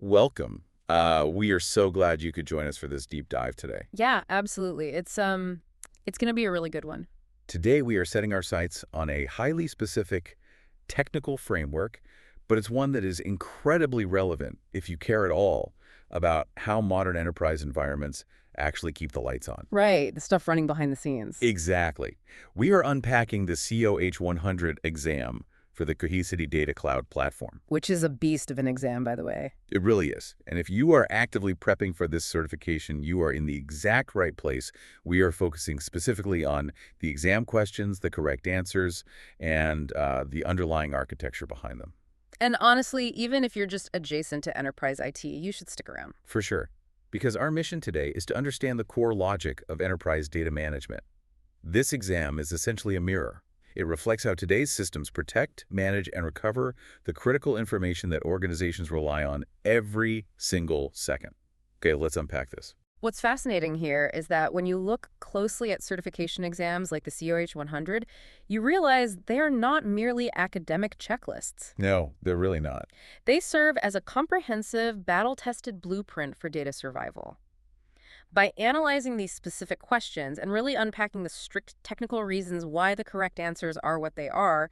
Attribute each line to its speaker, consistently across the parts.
Speaker 1: welcome. We are so glad you could join us for this deep dive today.
Speaker 2: Yeah, absolutely. It's going to be a really good one.
Speaker 1: Today, we are setting our sights on a highly specific technical framework, but it's one that is incredibly relevant if you care at all about how modern enterprise environments actually keep the lights on.
Speaker 2: Right, the stuff running behind the scenes.
Speaker 1: Exactly. We are unpacking the COH100 exam for the Cohesity Data Cloud platform.
Speaker 2: Which is a beast of an exam, by the way.
Speaker 1: It really is. And if you are actively prepping for this certification, you are in the exact right place. We are focusing specifically on the exam questions, the correct answers, and the underlying architecture behind them.
Speaker 2: And honestly, even if you're just adjacent to enterprise IT, you should stick around.
Speaker 1: For sure. Because our mission today is to understand the core logic of enterprise data management. This exam is essentially a mirror. It reflects how today's systems protect, manage, and recover the critical information that organizations rely on every single second. Okay, let's unpack this.
Speaker 2: What's fascinating here is that when you look closely at certification exams like the COH100, you realize they are not merely academic checklists.
Speaker 1: No, they're really not.
Speaker 2: They serve as a comprehensive, battle-tested blueprint for data survival. By analyzing these specific questions and really unpacking the strict technical reasons why the correct answers are what they are,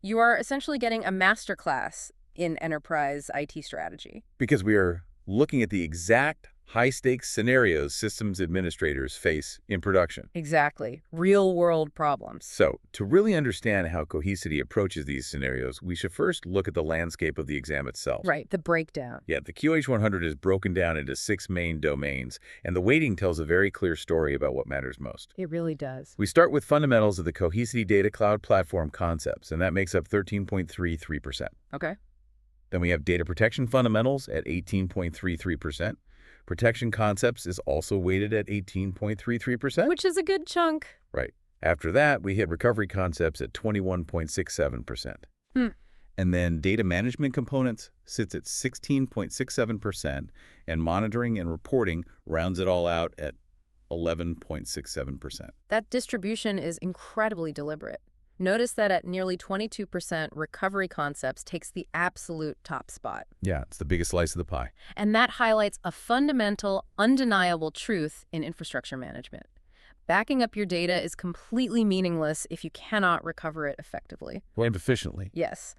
Speaker 2: you are essentially getting a masterclass in enterprise IT strategy.
Speaker 1: Because we are looking at the exact high-stakes scenarios systems administrators face in production.
Speaker 2: Exactly. Real-world problems.
Speaker 1: So, to really understand how Cohesity approaches these scenarios, we should first look at the landscape of the exam itself.
Speaker 2: Right, the breakdown.
Speaker 1: Yeah, the QH100 is broken down into 6 main domains, and the weighting tells a very clear story about what matters most.
Speaker 2: It really does.
Speaker 1: We start with fundamentals of the Cohesity Data Cloud Platform concepts, and that makes up 13.33%.
Speaker 2: Okay.
Speaker 1: Then we have data protection fundamentals at 18.33%. Protection concepts is also weighted at 18.33%.
Speaker 2: Which is a good chunk.
Speaker 1: Right. After that, we hit recovery concepts at 21.67%. And then data management components sits at 16.67%, and monitoring and reporting rounds it all out at 11.67%.
Speaker 2: That distribution is incredibly deliberate. Notice that at nearly 22%, recovery concepts takes the absolute top spot.
Speaker 1: Yeah, it's the biggest slice of the pie.
Speaker 2: And that highlights a fundamental, undeniable truth in infrastructure management. Backing up your data is completely meaningless if you cannot recover it effectively.
Speaker 1: And efficiently.
Speaker 2: Yes.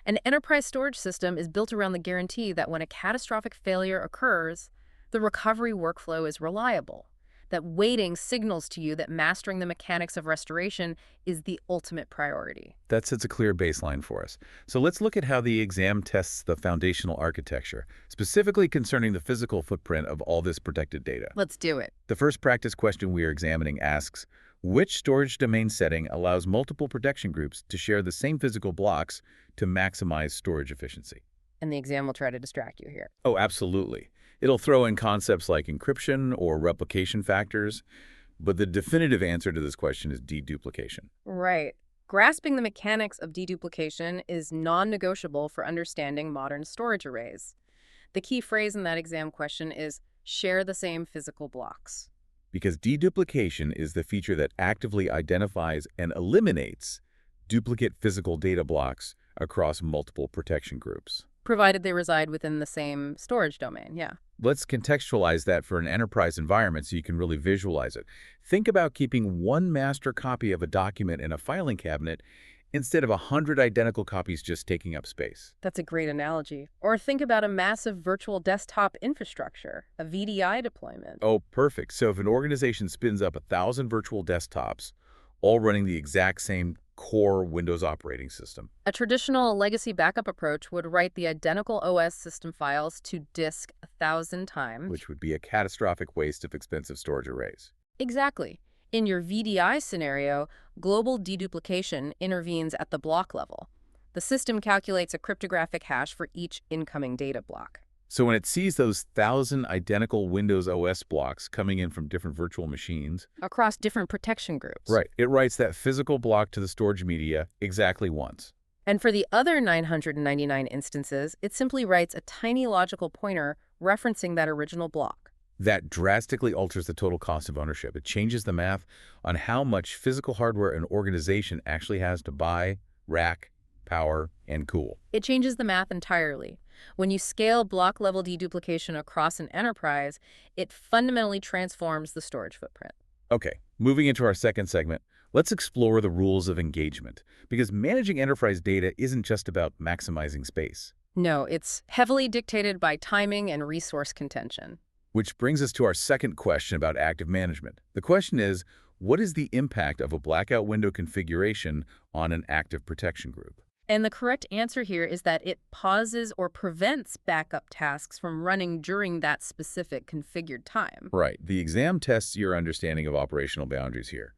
Speaker 2: An enterprise storage system is built around the guarantee that when a catastrophic failure occurs, the recovery workflow is reliable. That waiting signals to you that mastering the mechanics of restoration is the ultimate priority.
Speaker 1: That sets a clear baseline for us. So let's look at how the exam tests the foundational architecture, specifically concerning the physical footprint of all this protected data.
Speaker 2: Let's do it.
Speaker 1: The first practice question we are examining asks, which storage domain setting allows multiple protection groups to share the same physical blocks to maximize storage efficiency?
Speaker 2: And the exam will try to distract you here.
Speaker 1: Oh, absolutely. It'll throw in concepts like encryption or replication factors, but the definitive answer to this question is deduplication.
Speaker 2: Right. Grasping the mechanics of deduplication is non-negotiable for understanding modern storage arrays. The key phrase in that exam question is, share the same physical blocks.
Speaker 1: Because deduplication is the feature that actively identifies and eliminates duplicate physical data blocks across multiple protection groups.
Speaker 2: Provided they reside within the same storage domain, yeah.
Speaker 1: Let's contextualize that for an enterprise environment so you can really visualize it. Think about keeping one master copy of a document in a filing cabinet instead of 100 identical copies just taking up space.
Speaker 2: That's a great analogy. Or think about a massive virtual desktop infrastructure, a VDI deployment.
Speaker 1: Oh, perfect. So if an organization spins up 1,000 virtual desktops, all running the exact same core Windows operating system.
Speaker 2: A traditional legacy backup approach would write the identical OS system files to disk 1,000 times.
Speaker 1: Which would be a catastrophic waste of expensive storage arrays.
Speaker 2: Exactly. In your VDI scenario, global deduplication intervenes at the block level. The system calculates a cryptographic hash for each incoming data block.
Speaker 1: So when it sees those 1,000 identical Windows OS blocks coming in from different virtual machines,
Speaker 2: across different protection groups.
Speaker 1: Right. It writes that physical block to the storage media exactly once.
Speaker 2: And for the other 999 instances, it simply writes a tiny logical pointer referencing that original block.
Speaker 1: That drastically alters the total cost of ownership. It changes the math on how much physical hardware an organization actually has to buy, rack, power, and cool.
Speaker 2: It changes the math entirely. When you scale block-level deduplication across an enterprise, it fundamentally transforms the storage footprint.
Speaker 1: Okay, moving into our second segment, let's explore the rules of engagement, because managing enterprise data isn't just about maximizing space.
Speaker 2: No, it's heavily dictated by timing and resource contention.
Speaker 1: Which brings us to our second question about active management. The question is, what is the impact of a blackout window configuration on an active protection group?
Speaker 2: And the correct answer here is that it pauses or prevents backup tasks from running during that specific configured time.
Speaker 1: Right. The exam tests your understanding of operational boundaries here.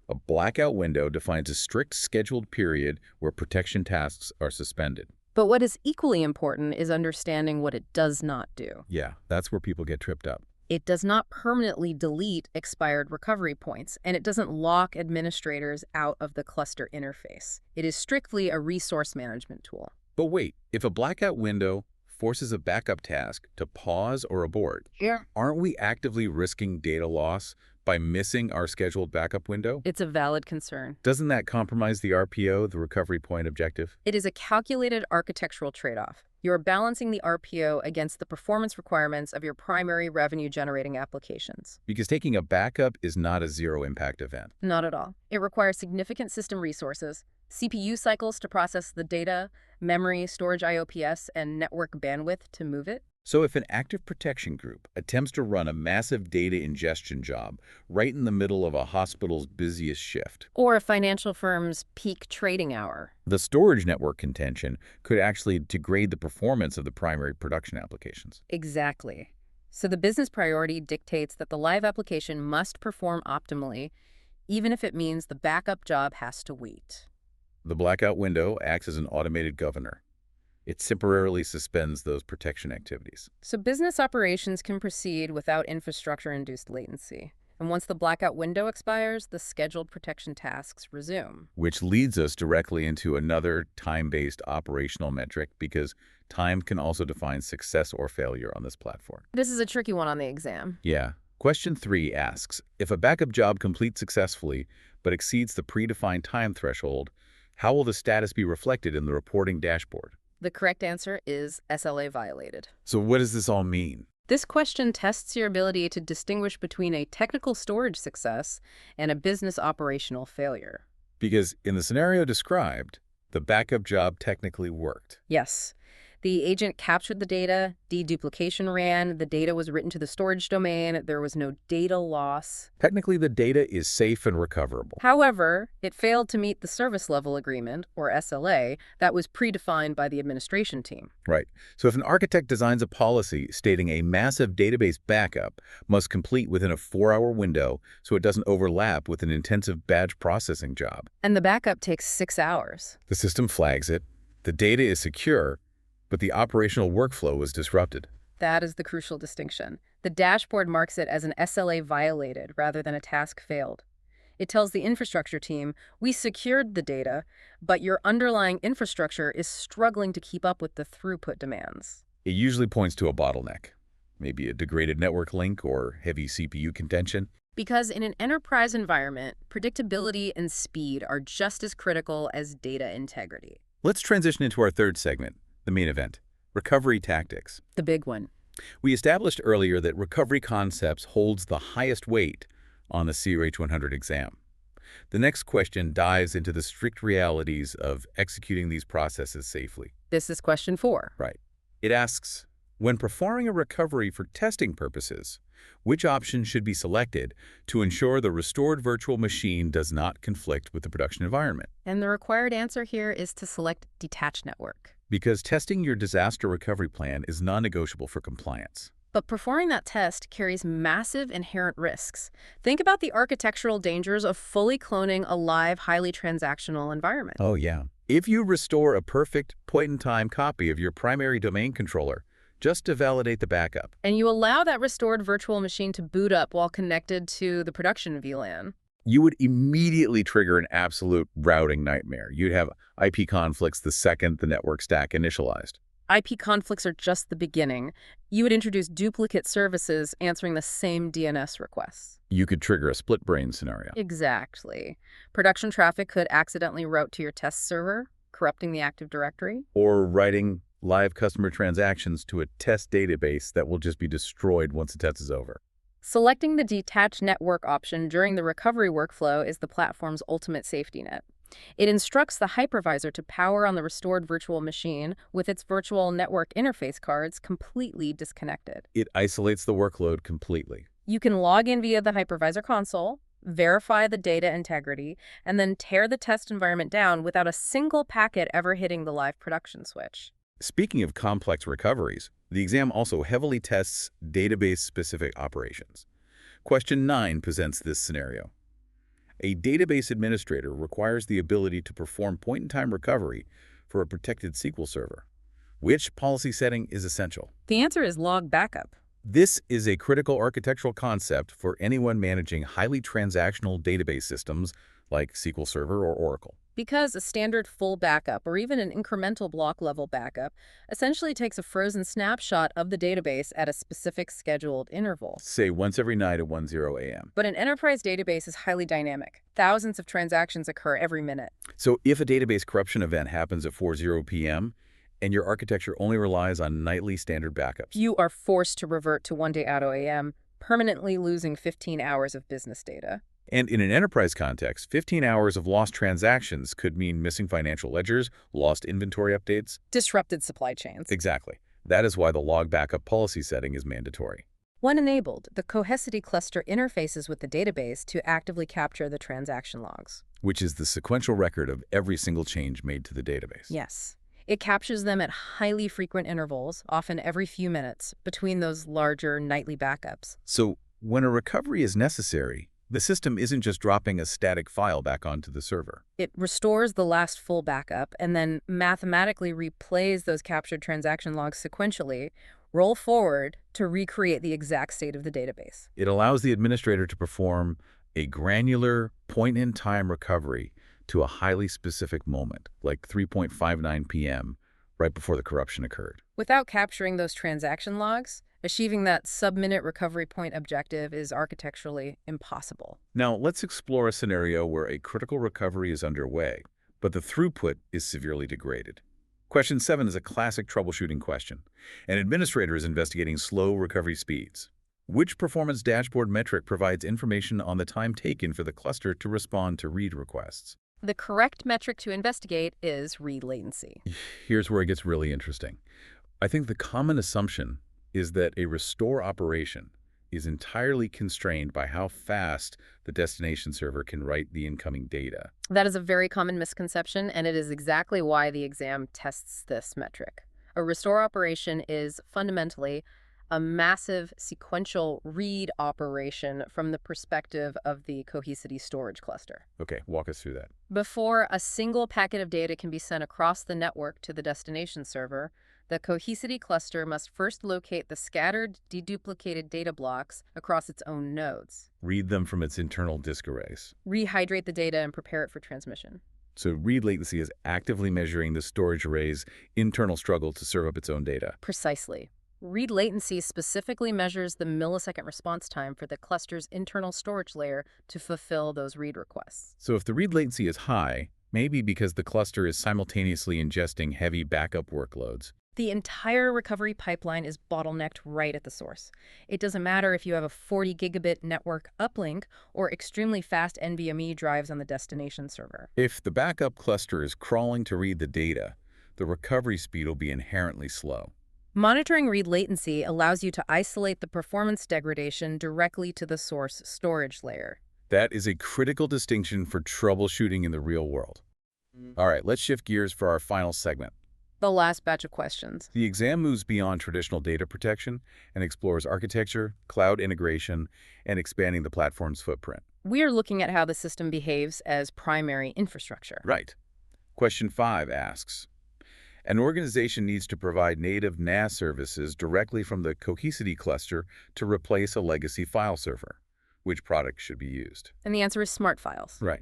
Speaker 1: A blackout window defines a strict scheduled period where protection tasks are suspended.
Speaker 2: But what is equally important is understanding what it does not do.
Speaker 1: Yeah, that's where people get tripped up.
Speaker 2: It does not permanently delete expired recovery points, and it doesn't lock administrators out of the cluster interface. It is strictly a resource management tool.
Speaker 1: But wait, if a blackout window forces a backup task to pause or abort, aren't we actively risking data loss by missing our scheduled backup window?
Speaker 2: It's a valid concern.
Speaker 1: Doesn't that compromise the RPO, the recovery point objective?
Speaker 2: It is a calculated architectural trade-off. You're balancing the RPO against the performance requirements of your primary revenue-generating applications.
Speaker 1: Because taking a backup is not a zero-impact event.
Speaker 2: Not at all. It requires significant system resources, CPU cycles to process the data, memory, storage IOPS, and network bandwidth to move it.
Speaker 1: So if an active protection group attempts to run a massive data ingestion job right in the middle of a hospital's busiest shift,
Speaker 2: Or a financial firm's peak trading hour.
Speaker 1: the storage network contention could actually degrade the performance of the primary production applications.
Speaker 2: Exactly. So the business priority dictates that the live application must perform optimally, even if it means the backup job has to wait.
Speaker 1: The blackout window acts as an automated governor. It temporarily suspends those protection activities.
Speaker 2: So business operations can proceed without infrastructure-induced latency. And once the blackout window expires, the scheduled protection tasks resume.
Speaker 1: Which leads us directly into another time-based operational metric, because time can also define success or failure on this platform.
Speaker 2: This is a tricky one on the exam.
Speaker 1: Yeah. Question 3 asks, if a backup job completes successfully but exceeds the predefined time threshold, how will the status be reflected in the reporting dashboard?
Speaker 2: The correct answer is SLA violated.
Speaker 1: So what does this all mean?
Speaker 2: This question tests your ability to distinguish between a technical storage success and a business operational failure.
Speaker 1: Because in the scenario described, the backup job technically worked.
Speaker 2: Yes. The agent captured the data, deduplication ran, the data was written to the storage domain, there was no data loss.
Speaker 1: Technically, the data is safe and recoverable.
Speaker 2: However, it failed to meet the service level agreement, or SLA, that was predefined by the administration team.
Speaker 1: Right. So if an architect designs a policy stating a massive database backup must complete within a 4-hour window so it doesn't overlap with an intensive batch processing job,
Speaker 2: And the backup takes 6 hours.
Speaker 1: the system flags it, the data is secure, but the operational workflow was disrupted.
Speaker 2: That is the crucial distinction. The dashboard marks it as an SLA violated rather than a task failed. It tells the infrastructure team, we secured the data, but your underlying infrastructure is struggling to keep up with the throughput demands.
Speaker 1: It usually points to a bottleneck, maybe a degraded network link or heavy CPU contention.
Speaker 2: Because in an enterprise environment, predictability and speed are just as critical as data integrity.
Speaker 1: Let's transition into our third segment, the main event, recovery tactics.
Speaker 2: The big one.
Speaker 1: We established earlier that recovery concepts holds the highest weight on the COH100 exam. The next question dives into the strict realities of executing these processes safely.
Speaker 2: This is question 4.
Speaker 1: Right. It asks, when performing a recovery for testing purposes, which option should be selected to ensure the restored virtual machine does not conflict with the production environment?
Speaker 2: And the required answer here is to select detached network.
Speaker 1: Because testing your disaster recovery plan is non-negotiable for compliance.
Speaker 2: But performing that test carries massive inherent risks. Think about the architectural dangers of fully cloning a live, highly transactional environment.
Speaker 1: Oh, yeah. If you restore a perfect point-in-time copy of your primary domain controller just to validate the backup,
Speaker 2: And you allow that restored virtual machine to boot up while connected to the production VLAN.
Speaker 1: you would immediately trigger an absolute routing nightmare. You'd have IP conflicts the second the network stack initialized.
Speaker 2: IP conflicts are just the beginning. You would introduce duplicate services answering the same DNS requests.
Speaker 1: You could trigger a split brain scenario.
Speaker 2: Exactly. Production traffic could accidentally route to your test server, corrupting the Active Directory.
Speaker 1: Or writing live customer transactions to a test database that will just be destroyed once the test is over.
Speaker 2: Selecting the detached network option during the recovery workflow is the platform's ultimate safety net. It instructs the hypervisor to power on the restored virtual machine with its virtual network interface cards completely disconnected.
Speaker 1: It isolates the workload completely.
Speaker 2: You can log in via the hypervisor console, verify the data integrity, and then tear the test environment down without a single packet ever hitting the live production switch.
Speaker 1: Speaking of complex recoveries, the exam also heavily tests database-specific operations. Question 9 presents this scenario. A database administrator requires the ability to perform point-in-time recovery for a protected SQL server. Which policy setting is essential?
Speaker 2: The answer is log backup.
Speaker 1: This is a critical architectural concept for anyone managing highly transactional database systems like SQL Server or Oracle.
Speaker 2: Because a standard full backup or even an incremental block-level backup essentially takes a frozen snapshot of the database at a specific scheduled interval.
Speaker 1: Say once every night at 10 a.m.
Speaker 2: But an enterprise database is highly dynamic. Thousands of transactions occur every minute.
Speaker 1: So if a database corruption event happens at 4:00 p.m., and your architecture only relies on nightly standard backups,
Speaker 2: You are forced to revert to 1 day auto AM, permanently losing 15 hours of business data.
Speaker 1: And in an enterprise context, 15 hours of lost transactions could mean missing financial ledgers, lost inventory updates.
Speaker 2: Disrupted supply chains.
Speaker 1: Exactly. That is why the log backup policy setting is mandatory.
Speaker 2: When enabled, the Cohesity cluster interfaces with the database to actively capture the transaction logs.
Speaker 1: Which is the sequential record of every single change made to the database.
Speaker 2: Yes. It captures them at highly frequent intervals, often every few minutes, between those larger nightly backups.
Speaker 1: So when a recovery is necessary, the system isn't just dropping a static file back onto the server.
Speaker 2: It restores the last full backup and then mathematically replays those captured transaction logs sequentially, roll forward to recreate the exact state of the database.
Speaker 1: It allows the administrator to perform a granular point-in-time recovery to a highly specific moment, like 3:59 p.m., right before the corruption occurred.
Speaker 2: Without capturing those transaction logs, achieving that sub-minute recovery point objective is architecturally impossible.
Speaker 1: Now, let's explore a scenario where a critical recovery is underway, but the throughput is severely degraded. Question 7 is a classic troubleshooting question. An administrator is investigating slow recovery speeds. Which performance dashboard metric provides information on the time taken for the cluster to respond to read requests?
Speaker 2: The correct metric to investigate is read latency.
Speaker 1: Here's where it gets really interesting. I think the common assumption is that a restore operation is entirely constrained by how fast the destination server can write the incoming data.
Speaker 2: That is a very common misconception, and it is exactly why the exam tests this metric. A restore operation is fundamentally a massive sequential read operation from the perspective of the Cohesity storage cluster.
Speaker 1: Okay, walk us through that.
Speaker 2: Before a single packet of data can be sent across the network to the destination server, the Cohesity cluster must first locate the scattered, deduplicated data blocks across its own nodes.
Speaker 1: Read them from its internal disk arrays.
Speaker 2: Rehydrate the data and prepare it for transmission.
Speaker 1: So read latency is actively measuring the storage array's internal struggle to serve up its own data.
Speaker 2: Precisely. Read latency specifically measures the millisecond response time for the cluster's internal storage layer to fulfill those read requests.
Speaker 1: So if the read latency is high, maybe because the cluster is simultaneously ingesting heavy backup workloads,
Speaker 2: the entire recovery pipeline is bottlenecked right at the source. It doesn't matter if you have a 40 gigabit network uplink or extremely fast NVMe drives on the destination server.
Speaker 1: If the backup cluster is crawling to read the data, the recovery speed will be inherently slow.
Speaker 2: Monitoring read latency allows you to isolate the performance degradation directly to the source storage layer.
Speaker 1: That is a critical distinction for troubleshooting in the real world. All right, let's shift gears for our final segment.
Speaker 2: The last batch of questions.
Speaker 1: The exam moves beyond traditional data protection and explores architecture, cloud integration, and expanding the platform's footprint.
Speaker 2: We are looking at how the system behaves as primary infrastructure.
Speaker 1: Right. Question 5 asks, an organization needs to provide native NAS services directly from the Cohesity cluster to replace a legacy file server. Which product should be used?
Speaker 2: And the answer is smart files.
Speaker 1: Right.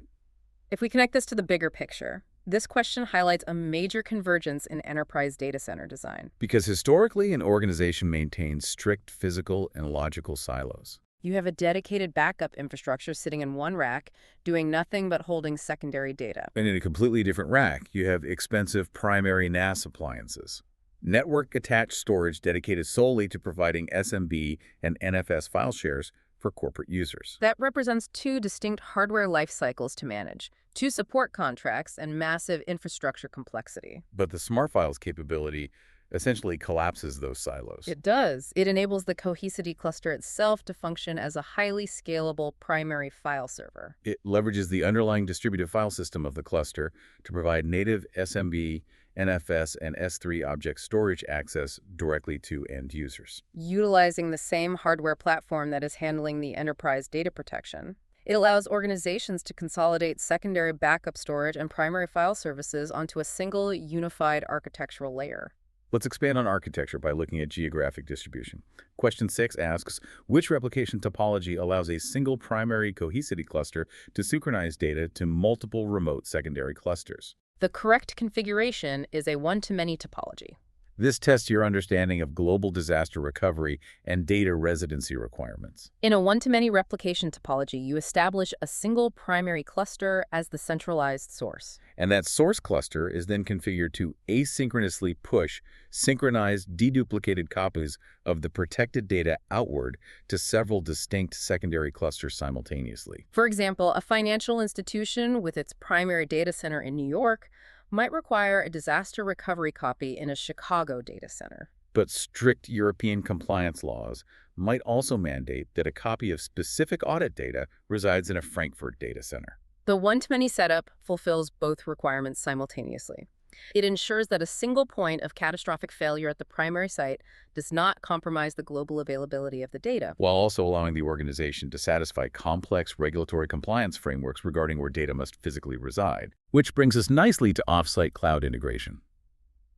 Speaker 2: If we connect this to the bigger picture, this question highlights a major convergence in enterprise data center design.
Speaker 1: Because historically, an organization maintains strict physical and logical silos.
Speaker 2: You have a dedicated backup infrastructure sitting in one rack, doing nothing but holding secondary data.
Speaker 1: And in a completely different rack, you have expensive primary NAS appliances. Network-attached storage dedicated solely to providing SMB and NFS file shares for corporate users.
Speaker 2: That represents two distinct hardware life cycles to manage, two support contracts, and massive infrastructure complexity.
Speaker 1: But the Smart Files capability essentially collapses those silos.
Speaker 2: It does. It enables the Cohesity cluster itself to function as a highly scalable primary file server.
Speaker 1: It leverages the underlying distributed file system of the cluster to provide native SMB, NFS, and S3 object storage access directly to end users.
Speaker 2: Utilizing the same hardware platform that is handling the enterprise data protection, it allows organizations to consolidate secondary backup storage and primary file services onto a single unified architectural layer.
Speaker 1: Let's expand on architecture by looking at geographic distribution. Question 6 asks, which replication topology allows a single primary Cohesity cluster to synchronize data to multiple remote secondary clusters?
Speaker 2: The correct configuration is a one-to-many topology.
Speaker 1: This tests your understanding of global disaster recovery and data residency requirements.
Speaker 2: In a one-to-many replication topology, you establish a single primary cluster as the centralized source.
Speaker 1: And that source cluster is then configured to asynchronously push synchronized, deduplicated copies of the protected data outward to several distinct secondary clusters simultaneously.
Speaker 2: For example, a financial institution with its primary data center in New York might require a disaster recovery copy in a Chicago data center.
Speaker 1: But strict European compliance laws might also mandate that a copy of specific audit data resides in a Frankfurt data center.
Speaker 2: The one-to-many setup fulfills both requirements simultaneously. It ensures that a single point of catastrophic failure at the primary site does not compromise the global availability of the data,
Speaker 1: while also allowing the organization to satisfy complex regulatory compliance frameworks regarding where data must physically reside. Which brings us nicely to off-site cloud integration.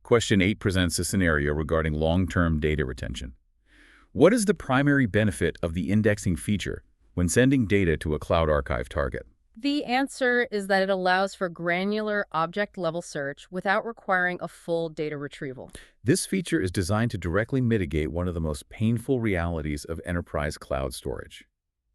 Speaker 1: Question 8 presents a scenario regarding long-term data retention. What is the primary benefit of the indexing feature when sending data to a CloudArchive target?
Speaker 2: The answer is that it allows for granular object-level search without requiring a full data retrieval.
Speaker 1: This feature is designed to directly mitigate one of the most painful realities of enterprise cloud storage.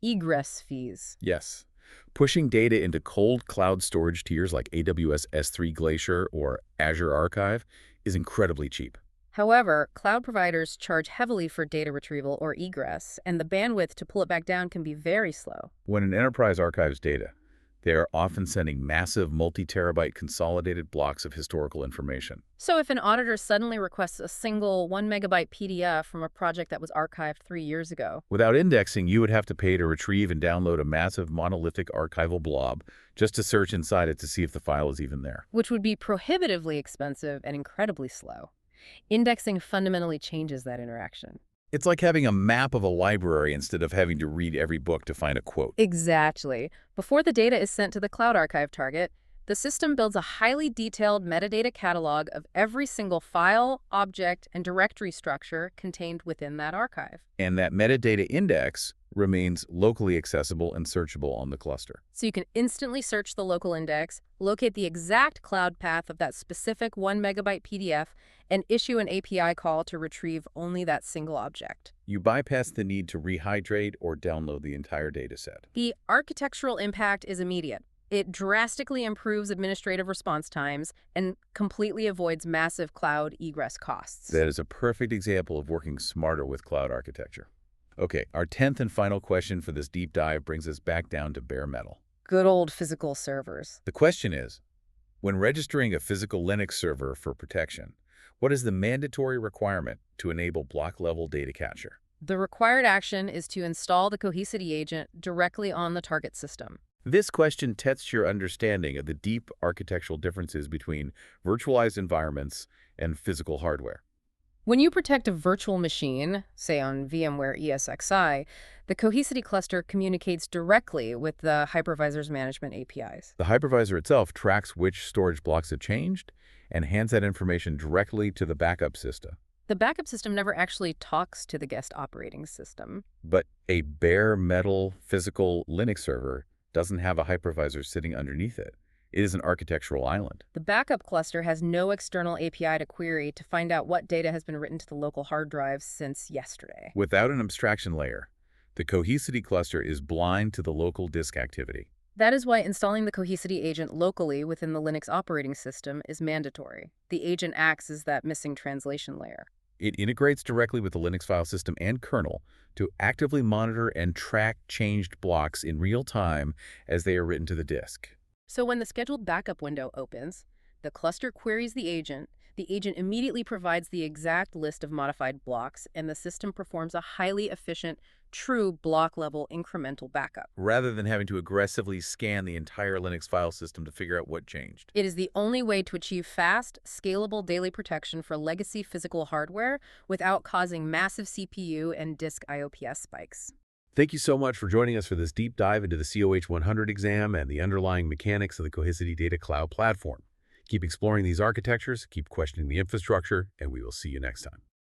Speaker 2: Egress fees.
Speaker 1: Yes. Pushing data into cold cloud storage tiers like AWS S3 Glacier or Azure Archive is incredibly cheap.
Speaker 2: However, cloud providers charge heavily for data retrieval or egress, and the bandwidth to pull it back down can be very slow.
Speaker 1: When an enterprise archives data, they are often sending massive multi-terabyte consolidated blocks of historical information.
Speaker 2: So if an auditor suddenly requests a single 1 megabyte PDF from a project that was archived 3 years ago,
Speaker 1: without indexing, you would have to pay to retrieve and download a massive monolithic archival blob just to search inside it to see if the file is even there.
Speaker 2: Which would be prohibitively expensive and incredibly slow. Indexing fundamentally changes that interaction.
Speaker 1: It's like having a map of a library instead of having to read every book to find a quote.
Speaker 2: Exactly. Before the data is sent to the CloudArchive target, the system builds a highly detailed metadata catalog of every single file, object, and directory structure contained within that archive.
Speaker 1: And that metadata index remains locally accessible and searchable on the cluster.
Speaker 2: So you can instantly search the local index, locate the exact cloud path of that specific 1 megabyte PDF, and issue an API call to retrieve only that single object.
Speaker 1: You bypass the need to rehydrate or download the entire dataset.
Speaker 2: The architectural impact is immediate. It drastically improves administrative response times and completely avoids massive cloud egress costs.
Speaker 1: That is a perfect example of working smarter with cloud architecture. Okay, our 10th and final question for this deep dive brings us back down to bare metal.
Speaker 2: Good old physical servers.
Speaker 1: The question is, when registering a physical Linux server for protection, what is the mandatory requirement to enable block-level data capture?
Speaker 2: The required action is to install the Cohesity agent directly on the target system.
Speaker 1: This question tests your understanding of the deep architectural differences between virtualized environments and physical hardware.
Speaker 2: When you protect a virtual machine, say on VMware ESXi, the Cohesity cluster communicates directly with the hypervisor's management APIs.
Speaker 1: The hypervisor itself tracks which storage blocks have changed and hands that information directly to the backup system.
Speaker 2: The backup system never actually talks to the guest operating system.
Speaker 1: But a bare metal physical Linux server doesn't have a hypervisor sitting underneath it. It is an architectural island.
Speaker 2: The backup cluster has no external API to query to find out what data has been written to the local hard drives since yesterday.
Speaker 1: Without an abstraction layer, the Cohesity cluster is blind to the local disk activity.
Speaker 2: That is why installing the Cohesity agent locally within the Linux operating system is mandatory. The agent acts as that missing translation layer.
Speaker 1: It integrates directly with the Linux file system and kernel to actively monitor and track changed blocks in real time as they are written to the disk.
Speaker 2: So when the scheduled backup window opens, the cluster queries the agent immediately provides the exact list of modified blocks, and the system performs a highly efficient, true block-level incremental backup.
Speaker 1: Rather than having to aggressively scan the entire Linux file system to figure out what changed.
Speaker 2: It is the only way to achieve fast, scalable daily protection for legacy physical hardware without causing massive CPU and disk IOPS spikes.
Speaker 1: Thank you so much for joining us for this deep dive into the COH100 exam and the underlying mechanics of the Cohesity Data Cloud platform. Keep exploring these architectures, keep questioning the infrastructure, and we will see you next time.